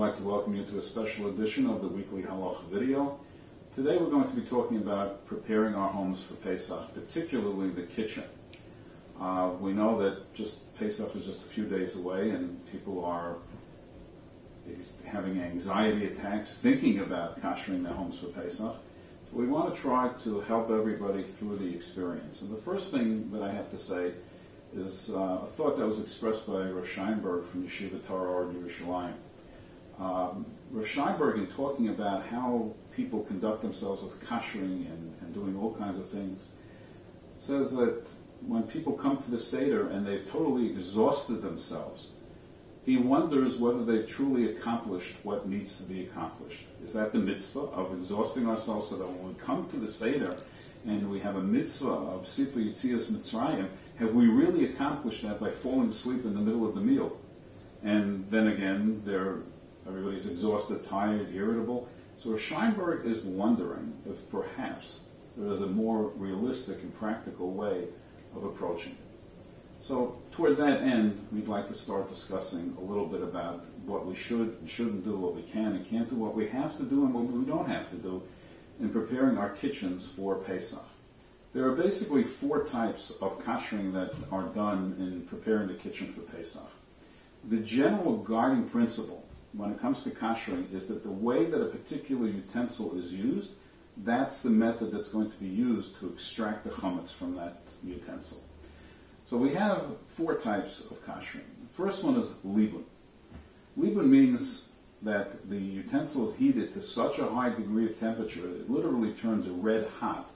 like to welcome you to a special edition of the weekly Halacha Video. Today we're going to be talking about preparing our homes for Pesach, particularly the kitchen. We know that Pesach is just a few days away and people are having anxiety attacks thinking about kashering their homes for Pesach. So we want to try to help everybody through the experience. And the first thing that I have to say is a thought that was expressed by Rav Scheinberg from Yeshiva Torah or Yerushalayim. Rav Scheinberg, in talking about how people conduct themselves with kashering and doing all kinds of things, says that when people come to the Seder and they've totally exhausted themselves, he wonders whether they've truly accomplished what needs to be accomplished. Is that the mitzvah of exhausting ourselves so that when we come to the Seder and we have a mitzvah of Sipur Yitzias Mitzrayim, have we really accomplished that by falling asleep in the middle of the meal? And then again, everybody's exhausted, tired, irritable. So Scheinberg is wondering if perhaps there is a more realistic and practical way of approaching it. So toward that end, we'd like to start discussing a little bit about what we should and shouldn't do, what we can and can't do, what we have to do and what we don't have to do in preparing our kitchens for Pesach. There are basically 4 types of kashering that are done in preparing the kitchen for Pesach. The general guiding principle when it comes to kashering is that the way that a particular utensil is used, that's the method that's going to be used to extract the chametz from that utensil. So we have 4 types of kashering. The first one is libun. Libun means that the utensil is heated to such a high degree of temperature that it literally turns red hot,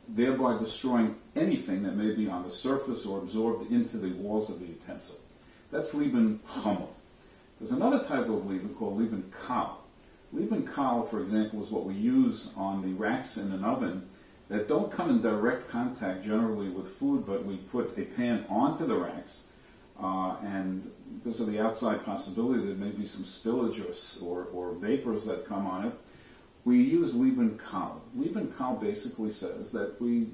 thereby destroying anything that may be on the surface or absorbed into the walls of the utensil. That's libun chamor. There's another type of libun called libun kal. Libun kal, for example, is what we use on the racks in an oven that don't come in direct contact generally with food, but we put a pan onto the racks, and because of the outside possibility there may be some spillage or vapors that come on it, we use libun kal. Libun kal basically says that we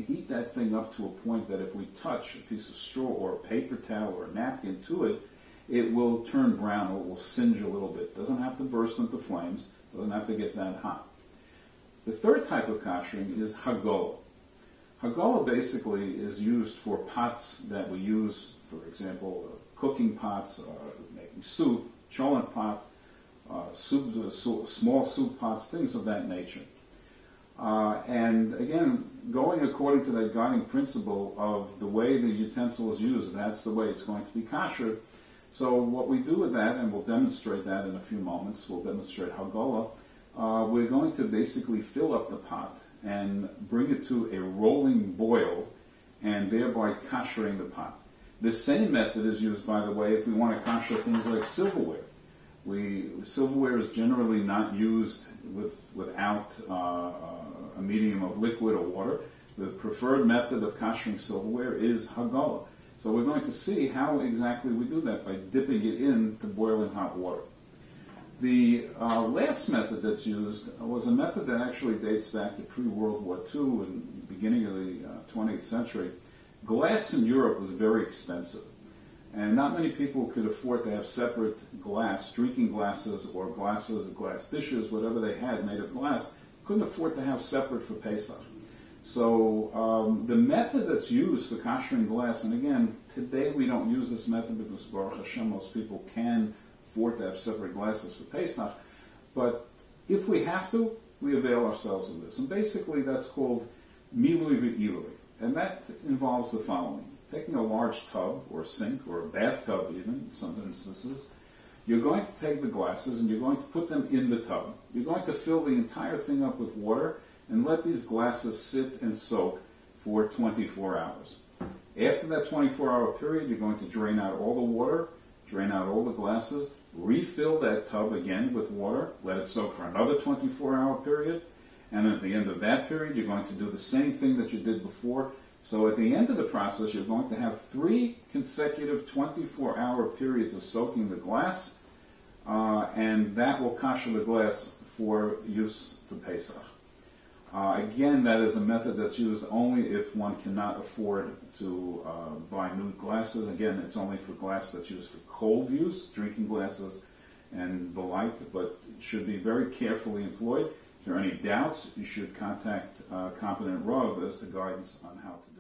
heat that thing up to a point that if we touch a piece of straw or a paper towel or a napkin to it, it will turn brown or it will singe a little bit. It doesn't have to burst into flames. It doesn't have to get that hot. The third type of kashering is hagola. Hagola basically is used for pots that we use, for example, cooking pots, making soup, cholent pot, small soup pots, things of that nature. And again, going according to that guiding principle of the way the utensil is used, that's the way it's going to be kosher. So what we do with that, and we'll demonstrate that in a few moments, we'll demonstrate hagola, we're going to basically fill up the pot and bring it to a rolling boil and thereby koshering the pot. The same method is used, by the way, if we want to kosher things like silverware. Silverware is generally not used without a medium of liquid or water. The preferred method of koshering silverware is hagola. So we're going to see how exactly we do that by dipping it in to boiling hot water. The last method that's used was a method that actually dates back to pre-World War II and the beginning of the 20th century. Glass in Europe was very expensive, and not many people could afford to have separate glass, drinking glasses or glass dishes, whatever they had made of glass, couldn't afford to have separate for Pesach. So the method that's used for kashering glass, and again, today we don't use this method because Baruch Hashem, most people can afford to have separate glasses for Pesach, but if we have to, we avail ourselves of this. And basically that's called milui ve'ilui, and that involves the following. Taking a large tub or a sink or a bathtub even, in some instances, you're going to take the glasses and you're going to put them in the tub. You're going to fill the entire thing up with water and let these glasses sit and soak for 24 hours. After that 24-hour period, you're going to drain out all the water, drain out all the glasses, refill that tub again with water, let it soak for another 24-hour period, and at the end of that period, you're going to do the same thing that you did before. So at the end of the process, you're going to have 3 consecutive 24-hour periods of soaking the glass, and that will kosher the glass for use for Pesach. Again, that is a method that's used only if one cannot afford to buy new glasses. Again, it's only for glass that's used for cold use, drinking glasses and the like, but should be very carefully employed. If there are any doubts, you should contact competent Rav as to guidance on how to